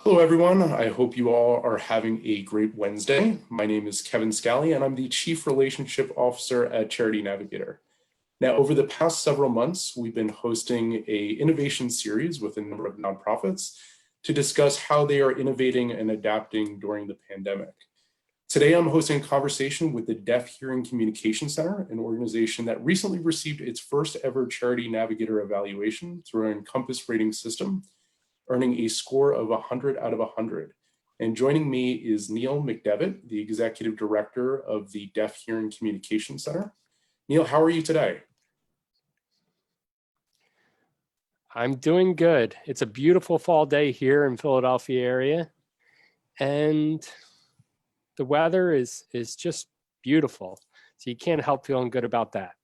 Hello, everyone. I hope you all are having a great Wednesday. My name is Kevin Scally, and I'm the Chief Relationship Officer at Charity Navigator. Now, over the past several months, we've been hosting a innovation series with a number of nonprofits to discuss how they are innovating and adapting during the pandemic. Today, I'm hosting a conversation with the Deaf Hearing Communication Center, an organization that recently received its first ever Charity Navigator evaluation through an Encompass rating system, earning a score of 100 out of 100. And joining me is Neil McDevitt, the Executive Director of the Deaf Hearing Communication Center. Neil, how are you today? I'm doing good. It's a beautiful fall day here in Philadelphia area, and the weather is just beautiful. So you can't help feeling good about that.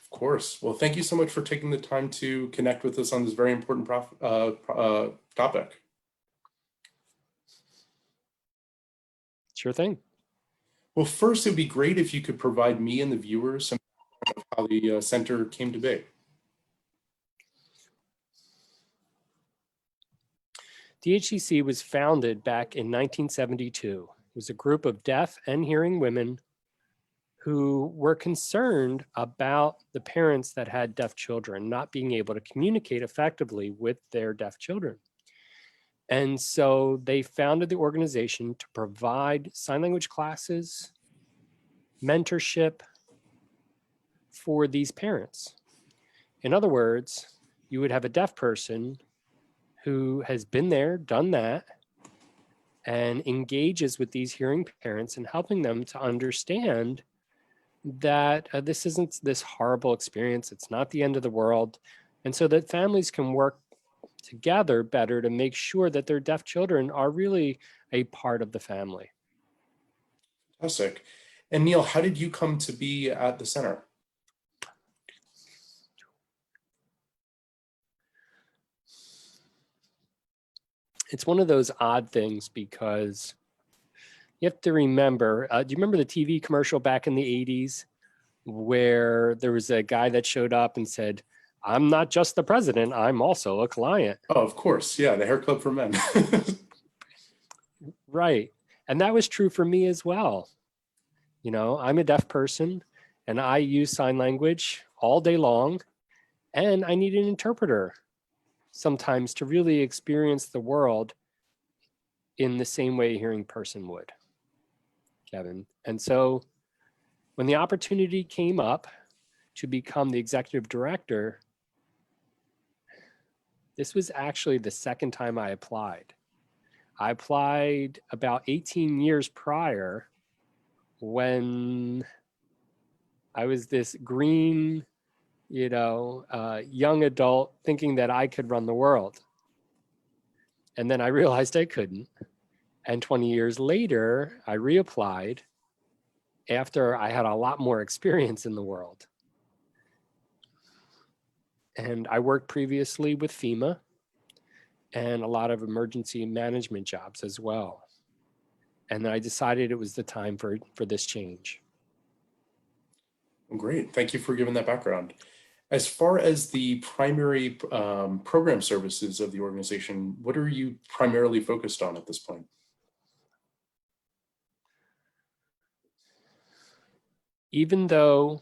Of course. Well, thank you so much for taking the time to connect with us on this very important topic. Sure thing. Well, first, it would be great if you could provide me and the viewers some of how the center came to be. DHCC was founded back in 1972. It was a group of deaf and hearing women who were concerned about the parents that had deaf children not being able to communicate effectively with their deaf children. And so they founded the organization to provide sign language classes, mentorship for these parents. In other words, you would have a deaf person who has been there, done that, and engages with these hearing parents and helping them to understand that this isn't this horrible experience. It's not the end of the world. And so that families can work together better to make sure that their deaf children are really a part of the family. Fantastic. And Neil, how did you come to be at the center? It's one of those odd things because you have to remember, do you remember the TV commercial back in the 80s where there was a guy that showed up and said, "I'm not just the president, I'm also a client." Oh, of course. Yeah, the hair club for men. Right. And that was true for me as well. You know, I'm a deaf person and I use sign language all day long, and I need an interpreter sometimes to really experience the world in the same way a hearing person would, Kevin. And so when the opportunity came up to become the executive director, this was actually the second time I applied. I applied about 18 years prior when I was this green, young adult thinking that I could run the world. And then I realized I couldn't. And 20 years later, I reapplied after I had a lot more experience in the world. And I worked previously with FEMA and a lot of emergency management jobs as well. And then I decided it was the time for this change. Great. Thank you for giving that background. As far as the primary program services of the organization, what are you primarily focused on at this point? Even though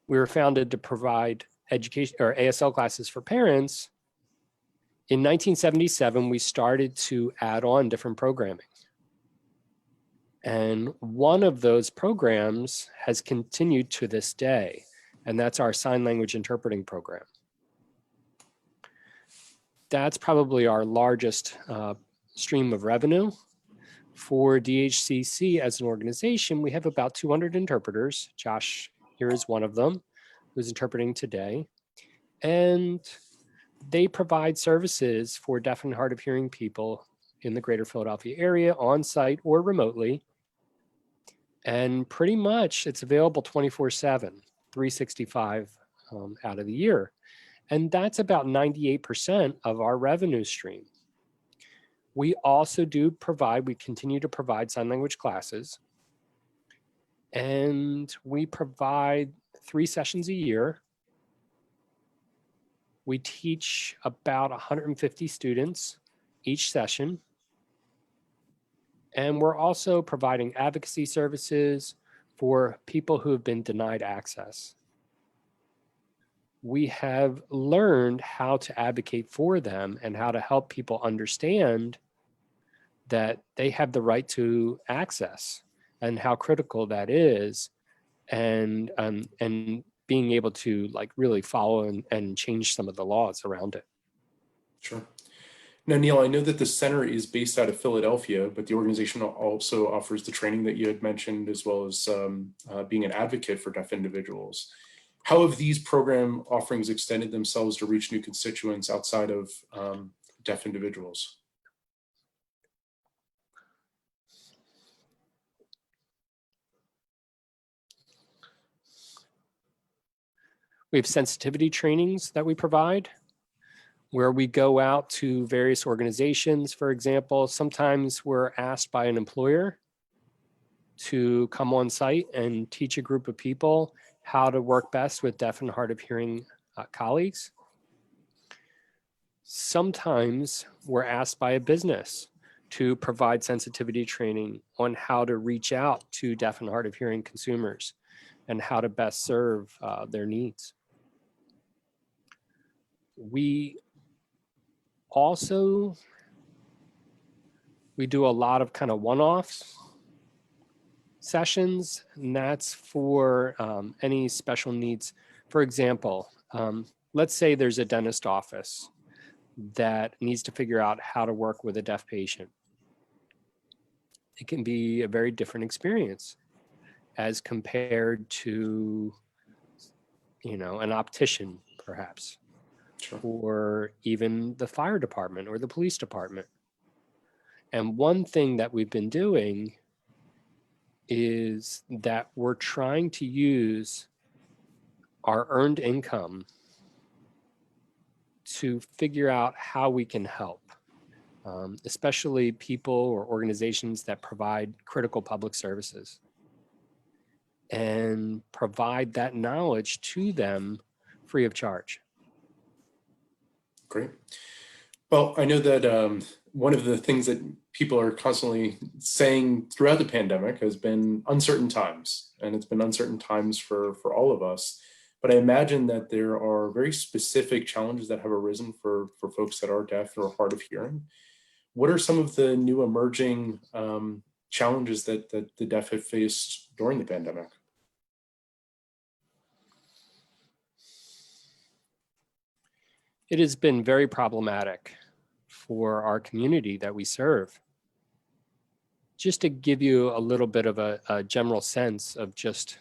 we were founded to provide education or ASL classes for parents, in 1977, we started to add on different programming. And one of those programs has continued to this day, and that's our sign language interpreting program. That's probably our largest stream of revenue. For DHCC as an organization, we have about 200 interpreters. Josh here is one of them who's interpreting today. And they provide services for deaf and hard of hearing people in the greater Philadelphia area, on site or remotely. And pretty much it's available 24/7, 365 out of the year. And that's about 98% of our revenue stream. We also we continue to provide sign language classes. And we provide 3 sessions a year. We teach about 150 students each session. And we're also providing advocacy services for people who have been denied access. We have learned how to advocate for them and how to help people understand that they have the right to access and how critical that is, and being able to like really follow and change some of the laws around it. Sure. Now, Neil, I know that the center is based out of Philadelphia, but the organization also offers the training that you had mentioned, as well as being an advocate for deaf individuals. How have these program offerings extended themselves to reach new constituents outside of deaf individuals? We have sensitivity trainings that we provide, where we go out to various organizations. For example, sometimes we're asked by an employer to come on site and teach a group of people how to work best with deaf and hard of hearing colleagues. Sometimes we're asked by a business to provide sensitivity training on how to reach out to deaf and hard of hearing consumers and how to best serve their needs. We do a lot of kind of one-offs sessions, and that's for any special needs. For example, let's say there's a dentist office that needs to figure out how to work with a deaf patient. It can be a very different experience as compared to, an optician, perhaps. Sure. Or even the fire department or the police department. And one thing that we've been doing is that we're trying to use our earned income to figure out how we can help, especially people or organizations that provide critical public services, and provide that knowledge to them free of charge. Great. Well, I know that one of the things that people are constantly saying throughout the pandemic has been uncertain times, and it's been uncertain times for all of us. But I imagine that there are very specific challenges that have arisen for folks that are deaf or hard of hearing. What are some of the new emerging challenges that the deaf have faced during the pandemic? It has been very problematic for our community that we serve. Just to give you a little bit of a general sense of just,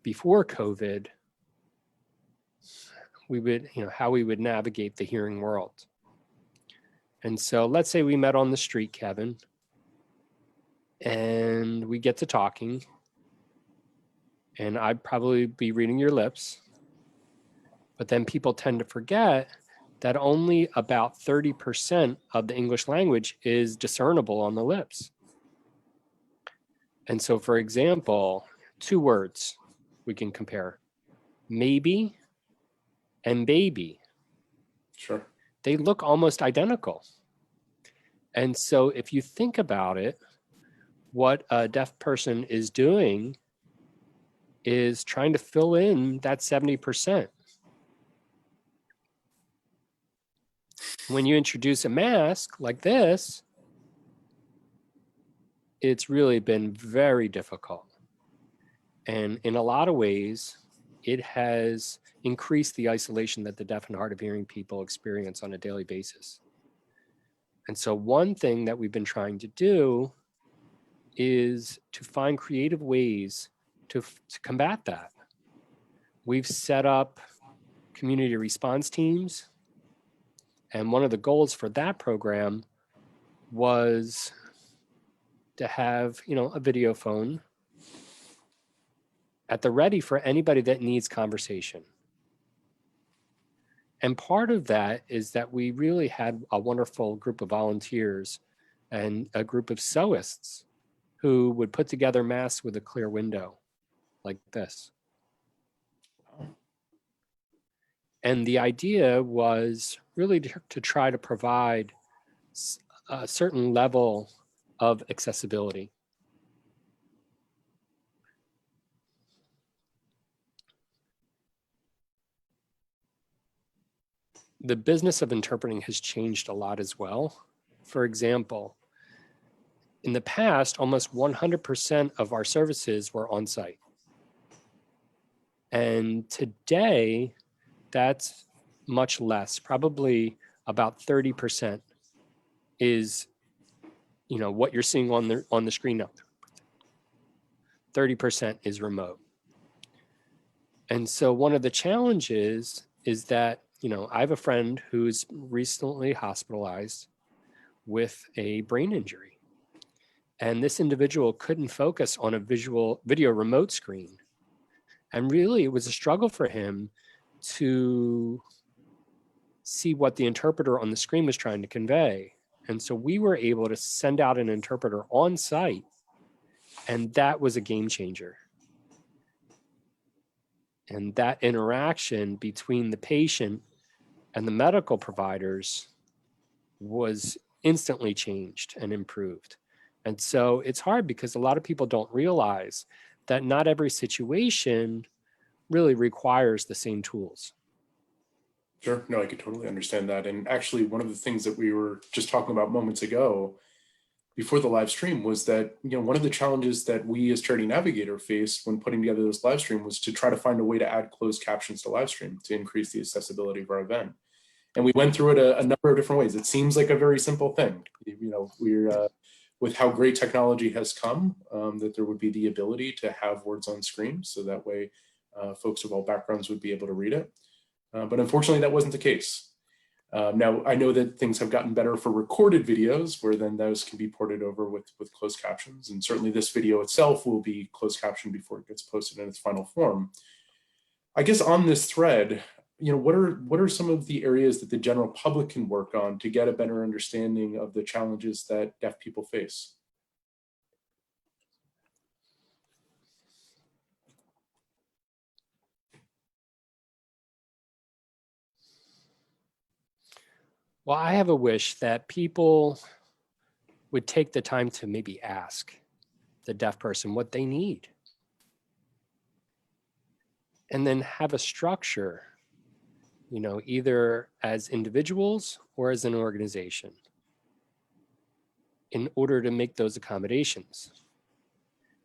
before COVID, we would, how we would navigate the hearing world. And so let's say we met on the street, Kevin, and we get to talking, and I'd probably be reading your lips. But then people tend to forget that only about 30% of the English language is discernible on the lips. And so, for example, 2 words we can compare: maybe and baby. Sure. They look almost identical. And so if you think about it, what a deaf person is doing is trying to fill in that 70%. When you introduce a mask like this, it's really been very difficult. And in a lot of ways, it has increased the isolation that the deaf and hard of hearing people experience on a daily basis. And so one thing that we've been trying to do is to find creative ways to combat that. We've set up community response teams. And one of the goals for that program was to have, a video phone at the ready for anybody that needs conversation. And part of that is that we really had a wonderful group of volunteers and a group of sewists who would put together masks with a clear window like this. And the idea was really to try to provide a certain level of accessibility. The business of interpreting has changed a lot as well. For example, in the past, almost 100% of our services were on site. And today, that's much less, probably about 30% is, what you're seeing on the screen now. 30% is remote. And so one of the challenges is that, I have a friend who's recently hospitalized with a brain injury. And this individual couldn't focus on a video remote screen. And really, it was a struggle for him to see what the interpreter on the screen was trying to convey. And so we were able to send out an interpreter on site, and that was a game changer. And that interaction between the patient and the medical providers was instantly changed and improved. And so it's hard because a lot of people don't realize that not every situation really requires the same tools. Sure. No, I could totally understand that. And actually, one of the things that we were just talking about moments ago before the live stream was that, one of the challenges that we as Charity Navigator faced when putting together this live stream was to try to find a way to add closed captions to live stream to increase the accessibility of our event. And we went through it a number of different ways. It seems like a very simple thing. We're with how great technology has come, that there would be the ability to have words on screen. So that way folks of all backgrounds would be able to read it. But unfortunately, that wasn't the case. Now, I know that things have gotten better for recorded videos, where then those can be ported over with closed captions. And certainly this video itself will be closed captioned before it gets posted in its final form. I guess on this thread, what are some of the areas that the general public can work on to get a better understanding of the challenges that deaf people face? Well, I have a wish that people would take the time to maybe ask the deaf person what they need, and then have a structure, either as individuals or as an organization, in order to make those accommodations.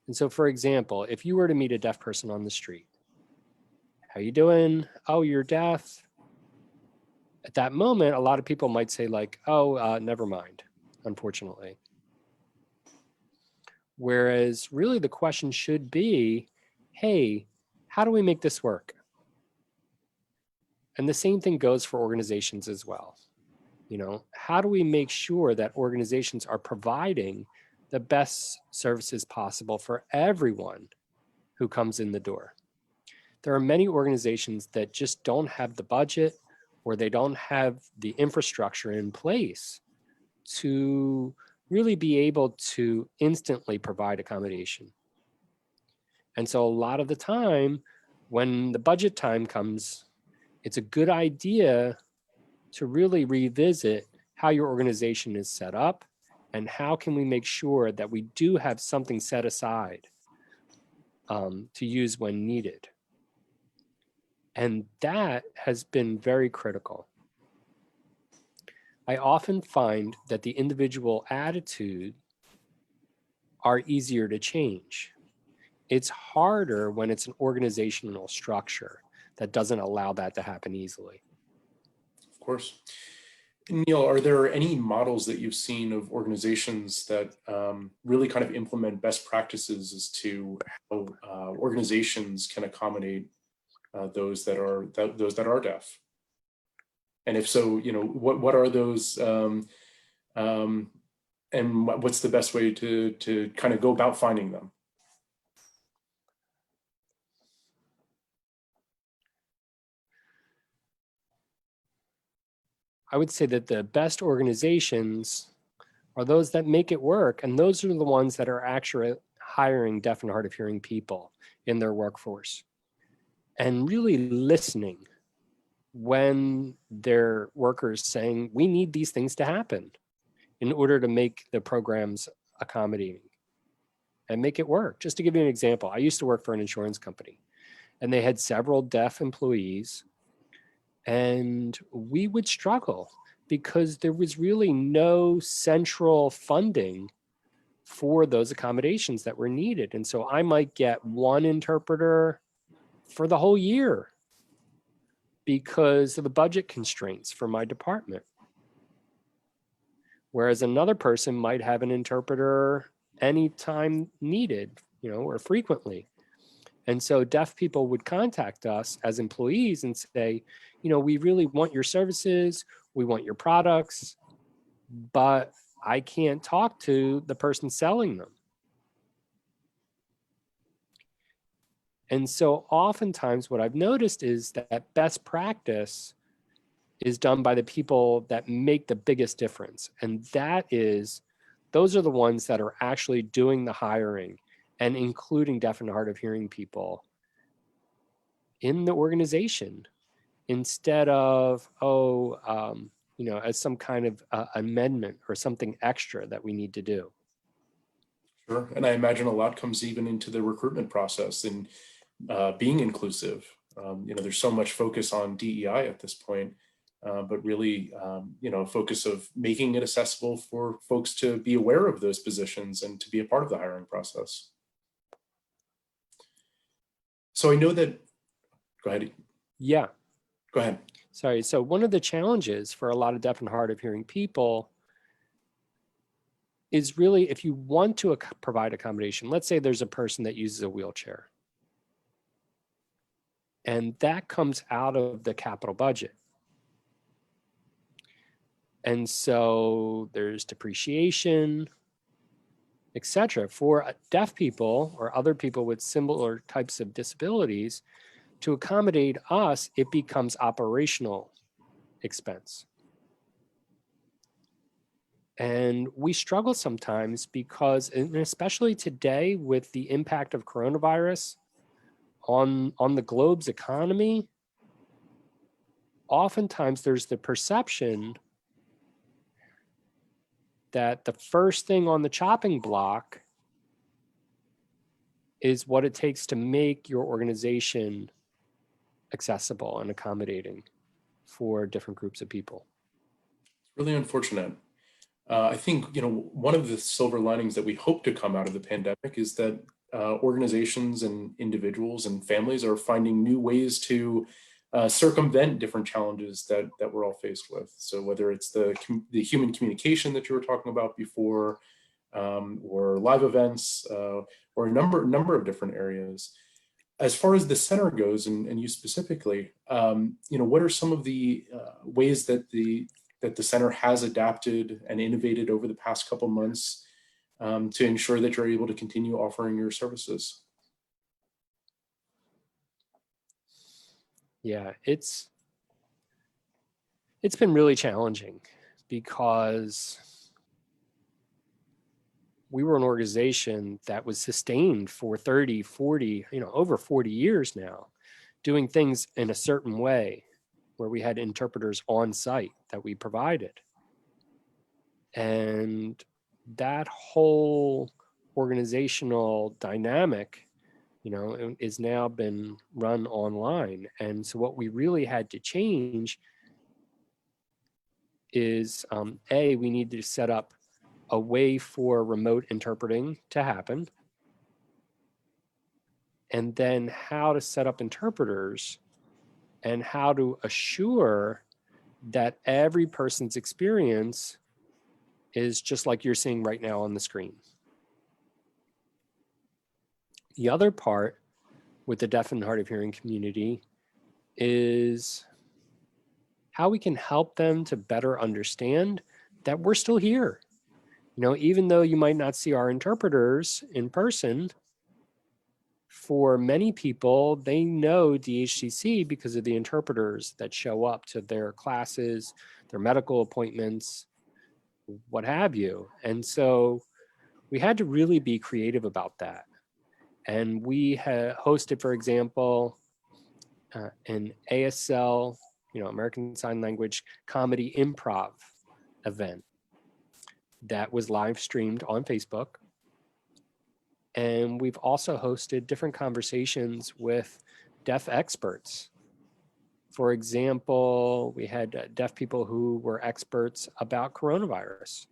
And so, for example, if you were to meet a deaf person on the street, how you doing? Oh, you're deaf. At that moment, a lot of people might say like, oh, never mind, unfortunately. Whereas really the question should be, hey, how do we make this work? And the same thing goes for organizations as well. How do we make sure that organizations are providing the best services possible for everyone who comes in the door? There are many organizations that just don't have the budget, or they don't have the infrastructure in place to really be able to instantly provide accommodation. And so a lot of the time, when the budget time comes, it's a good idea to really revisit how your organization is set up and how can we make sure that we do have something set aside to use when needed. And that has been very critical. I often find that the individual attitude are easier to change. It's harder when it's an organizational structure that doesn't allow that to happen easily. Of course. Neil, are there any models that you've seen of organizations that really kind of implement best practices as to how organizations can accommodate those that are deaf? And if so, what are those, and what's the best way to kind of go about finding them? I would say that the best organizations are those that make it work, and those are the ones that are actually hiring deaf and hard of hearing people in their workforce and really listening when their workers saying, we need these things to happen in order to make the programs accommodating and make it work. Just to give you an example, I used to work for an insurance company, and they had several deaf employees, and we would struggle because there was really no central funding for those accommodations that were needed. And so I might get one interpreter for the whole year because of the budget constraints for my department. Whereas another person might have an interpreter anytime needed, or frequently. And so deaf people would contact us as employees and say, we really want your services, we want your products, but I can't talk to the person selling them. And so oftentimes what I've noticed is that best practice is done by the people that make the biggest difference. And those are the ones that are actually doing the hiring and including deaf and hard of hearing people in the organization, instead of, as some kind of amendment or something extra that we need to do. Sure. And I imagine a lot comes even into the recruitment process and being inclusive. There's so much focus on DEI at this point, but really, focus of making it accessible for folks to be aware of those positions and to be a part of the hiring process. So I know that, go ahead. Yeah. Go ahead. Sorry. So one of the challenges for a lot of deaf and hard of hearing people is really, if you want to provide accommodation, let's say there's a person that uses a wheelchair, and that comes out of the capital budget. And so there's depreciation, et cetera. For deaf people or other people with similar types of disabilities, to accommodate us, it becomes operational expense. And we struggle sometimes because, and especially today with the impact of coronavirus on the globe's economy, oftentimes there's the perception that the first thing on the chopping block is what it takes to make your organization accessible and accommodating for different groups of people. It's really unfortunate. I think, one of the silver linings that we hope to come out of the pandemic is that organizations and individuals and families are finding new ways to circumvent different challenges that we're all faced with. So whether it's the human communication that you were talking about before, or live events, or a number of different areas. As far as the center goes, and you specifically, what are some of the ways that the center has adapted and innovated over the past couple months to ensure that you're able to continue offering your services? Yeah, it's been really challenging because we were an organization that was sustained for 30, 40, over 40 years now, doing things in a certain way where we had interpreters on site that we provided. And that whole organizational dynamic, is now been run online. And so what we really had to change is, we need to set up a way for remote interpreting to happen, and then how to set up interpreters and how to assure that every person's experience is just like you're seeing right now on the screen. The other part with the deaf and hard of hearing community is how we can help them to better understand that we're still here. Even though you might not see our interpreters in person, for many people, they know DHCC because of the interpreters that show up to their classes, their medical appointments, what have you. And so we had to really be creative about that. And we hosted, for example, an ASL, American Sign Language comedy improv event that was live streamed on Facebook. And we've also hosted different conversations with deaf experts. For example, we had deaf people who were experts about coronavirus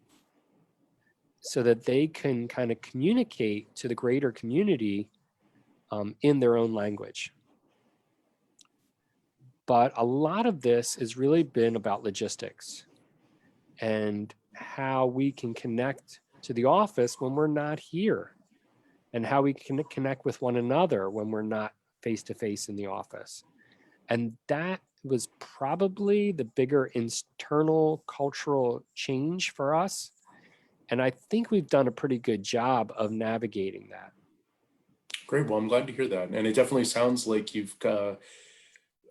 so that they can kind of communicate to the greater community in their own language. But a lot of this has really been about logistics and how we can connect to the office when we're not here, and how we can connect with one another when we're not face-to-face in the office. And that was probably the bigger internal cultural change for us. And I think we've done a pretty good job of navigating that. Great. Well, I'm glad to hear that. And it definitely sounds like you've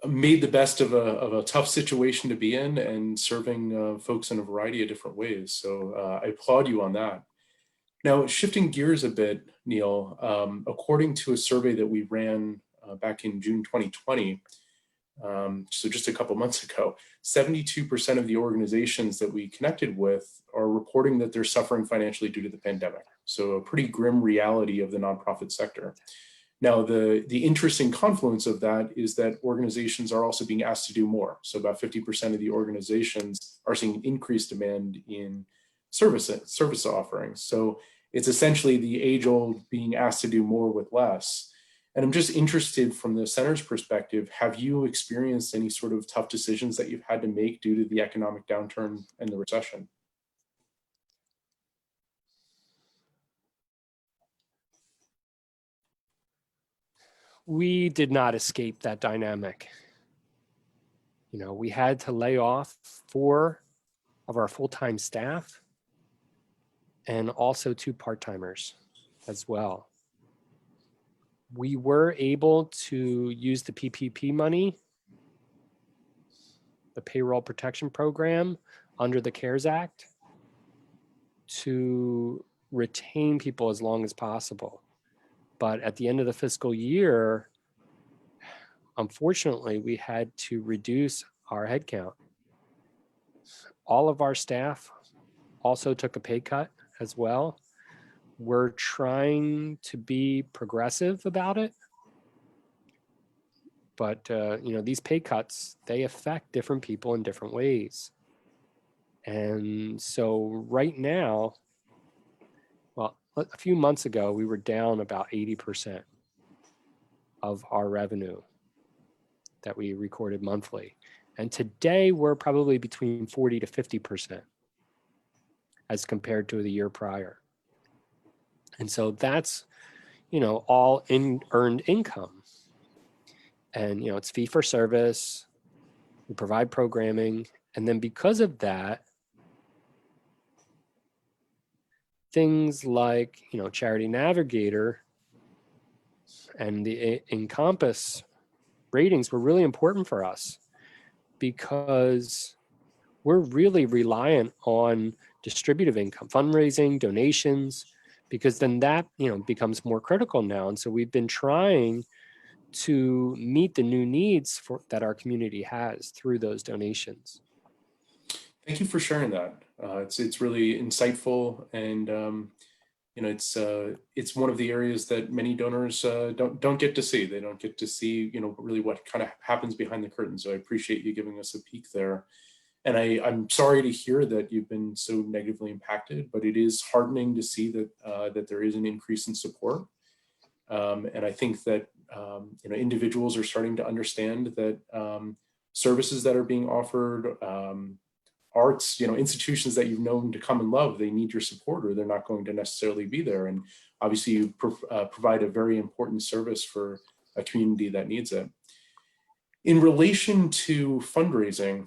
made the best of a tough situation to be in and serving folks in a variety of different ways. So I applaud you on that. Now, shifting gears a bit, Neil, according to a survey that we ran back in June 2020, so just a couple months ago, 72% of the organizations that we connected with are reporting that they're suffering financially due to the pandemic. So a pretty grim reality of the nonprofit sector. Now, the interesting confluence of that is that organizations are also being asked to do more. So about 50% of the organizations are seeing increased demand in service offerings. So it's essentially the age-old being asked to do more with less. And I'm just interested from the center's perspective, have you experienced any sort of tough decisions that you've had to make due to the economic downturn and the recession? We did not escape that dynamic. We had to lay off 4 of our full-time staff and also 2 part-timers as well. We were able to use the PPP money, the Payroll Protection Program under the CARES Act, to retain people as long as possible. But at the end of the fiscal year, unfortunately, we had to reduce our headcount. All of our staff also took a pay cut as well. We're trying to be progressive about it. But, these pay cuts, they affect different people in different ways. And so right now, well, a few months ago, we were down about 80% of our revenue that we recorded monthly. And today we're probably between 40 to 50% as compared to the year prior. And so that's, all earned income. And, it's fee for service, we provide programming. And then because of that, things like, Charity Navigator and the Encompass ratings were really important for us because we're really reliant on distributive income, fundraising, donations, because then that, becomes more critical now. And so we've been trying to meet the new needs that our community has through those donations. Thank you for sharing that. It's really insightful, and it's one of the areas that many donors don't get to see. They don't get to see really what kind of happens behind the curtain. So I appreciate you giving us a peek there. And I'm sorry to hear that you've been so negatively impacted, but it is heartening to see that there is an increase in support. And I think that individuals are starting to understand that services that are being offered, arts, institutions that you've known to come and love, they need your support or they're not going to necessarily be there. And obviously you provide a very important service for a community that needs it. In relation to fundraising,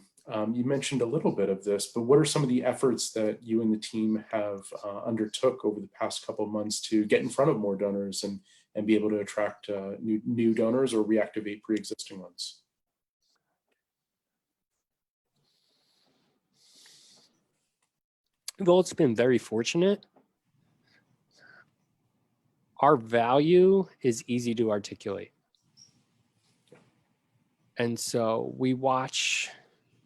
you mentioned a little bit of this, but what are some of the efforts that you and the team have undertook over the past couple of months to get in front of more donors and be able to attract new donors or reactivate pre-existing ones? Well, it's been very fortunate. Our value is easy to articulate. And so we watch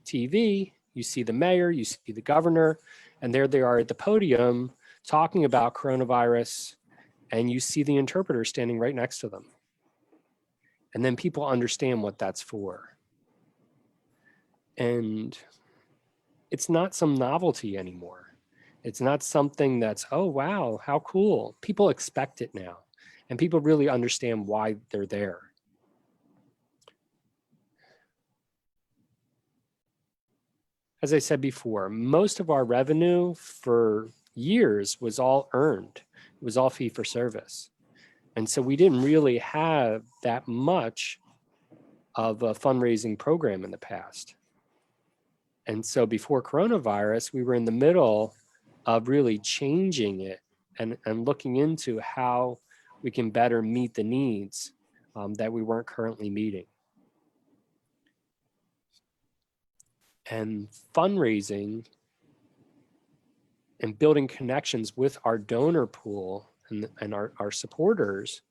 TV, you see the mayor, you see the governor, and there they are at the podium talking about coronavirus, and you see the interpreter standing right next to them. And then people understand what that's for. And it's not some novelty anymore. It's not something that's, oh, wow, how cool. People expect it now. And people really understand why they're there. As I said before, most of our revenue for years was all earned. It was all fee for service. And so we didn't really have that much of a fundraising program in the past. And so before coronavirus, we were in the middle of really changing it and looking into how we can better meet the needs that we weren't currently meeting. And fundraising and building connections with our donor pool and our supporters,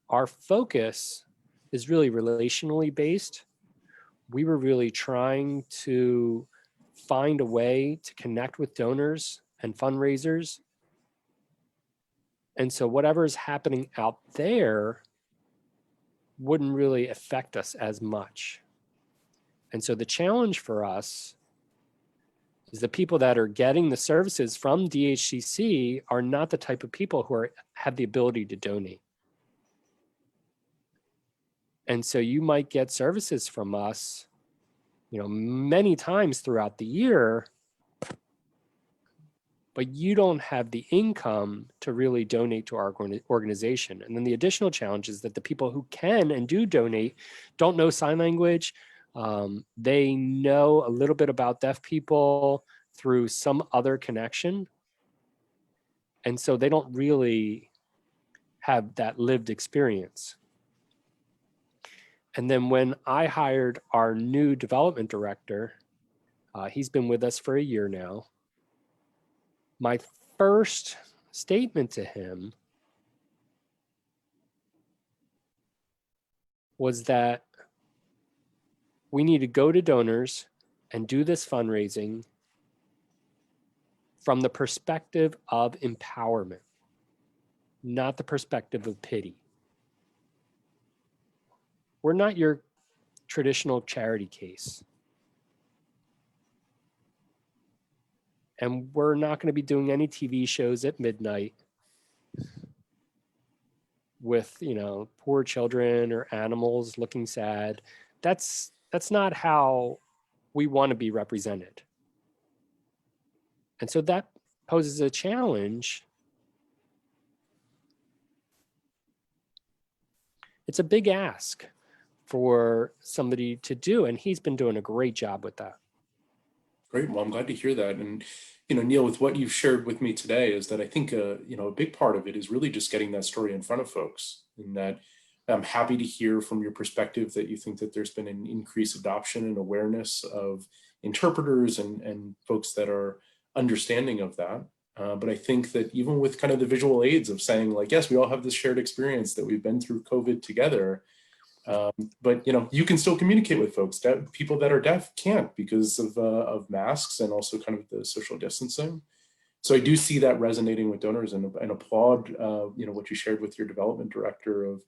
our focus is really relationally based. We were really trying to find a way to connect with donors and fundraisers. And so whatever is happening out there wouldn't really affect us as much. And so the challenge for us is the people that are getting the services from DHCC are not the type of people who have the ability to donate. And so you might get services from us, many times throughout the year, but you don't have the income to really donate to our organization. And then the additional challenge is that the people who can and do donate don't know sign language. They know a little bit about deaf people through some other connection. And so they don't really have that lived experience. And then when I hired our new development director, he's been with us for a year now. My first statement to him was that we need to go to donors and do this fundraising from the perspective of empowerment, not the perspective of pity. We're not your traditional charity case. And we're not going to be doing any TV shows at midnight with, poor children or animals looking sad. That's not how we want to be represented. And so that poses a challenge. It's a big ask for somebody to do, and he's been doing a great job with that. Great. Well, I'm glad to hear that. And, Neil, with what you've shared with me today is that I think, a big part of it is really just getting that story in front of folks. And that I'm happy to hear from your perspective that you think that there's been an increased adoption and awareness of interpreters and folks that are understanding of that. But I think that even with kind of the visual aids of saying like, yes, we all have this shared experience that we've been through COVID together. But you can still communicate with folks. People that are deaf can't because of masks and also kind of the social distancing. So I do see that resonating with donors and applaud what you shared with your development director of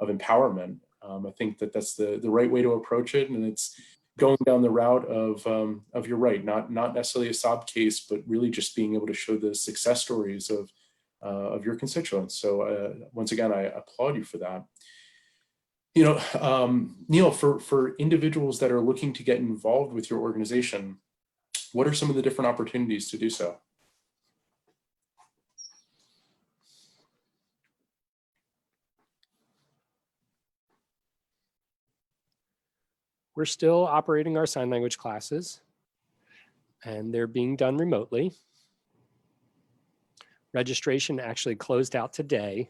empowerment. I think that that's the right way to approach it, and it's going down the route of you're right, not necessarily a sob case, but really just being able to show the success stories of your constituents. So once again, I applaud you for that. Neil, for individuals that are looking to get involved with your organization, what are some of the different opportunities to do so? We're still operating our sign language classes, and they're being done remotely. Registration actually closed out today.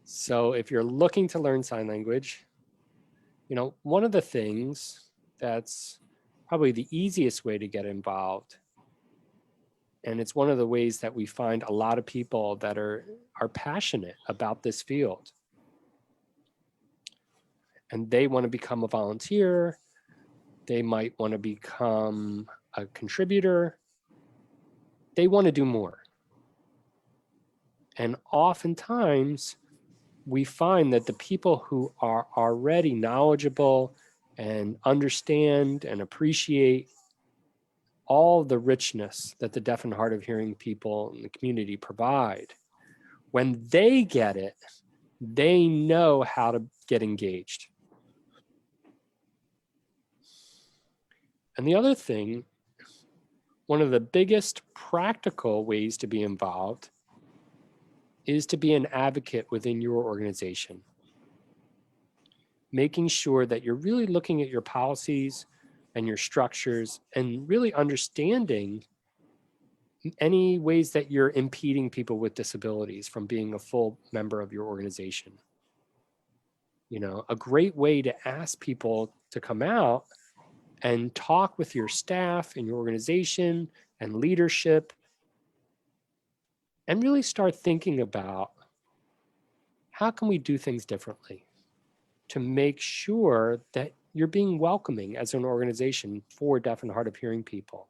So if you're looking to learn sign language, one of the things that's probably the easiest way to get involved, and it's one of the ways that we find a lot of people that are passionate about this field, and they want to become a volunteer. They might want to become a contributor. They want to do more. And oftentimes, we find that the people who are already knowledgeable and understand and appreciate all the richness that the deaf and hard of hearing people in the community provide, when they get it, they know how to get engaged. And the other thing, one of the biggest practical ways to be involved is to be an advocate within your organization, making sure that you're really looking at your policies and your structures and really understanding any ways that you're impeding people with disabilities from being a full member of your organization. You know, a great way to ask people to come out and talk with your staff and your organization and leadership and really start thinking about how can we do things differently to make sure that you're being welcoming as an organization for deaf and hard of hearing people,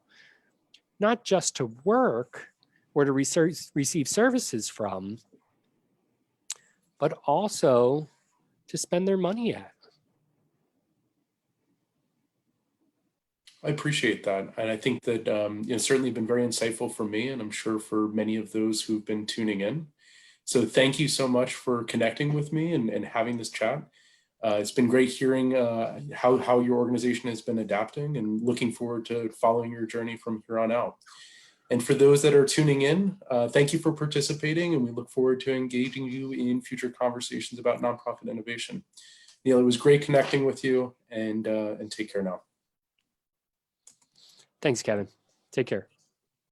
not just to work or to receive services from, but also to spend their money at. I appreciate that. And I think that it's certainly been very insightful for me, and I'm sure for many of those who've been tuning in. So thank you so much for connecting with me and having this chat. It's been great hearing how your organization has been adapting, and looking forward to following your journey from here on out. And for those that are tuning in, thank you for participating, and we look forward to engaging you in future conversations about nonprofit innovation. Neil, it was great connecting with you, and take care now. Thanks, Kevin. Take care.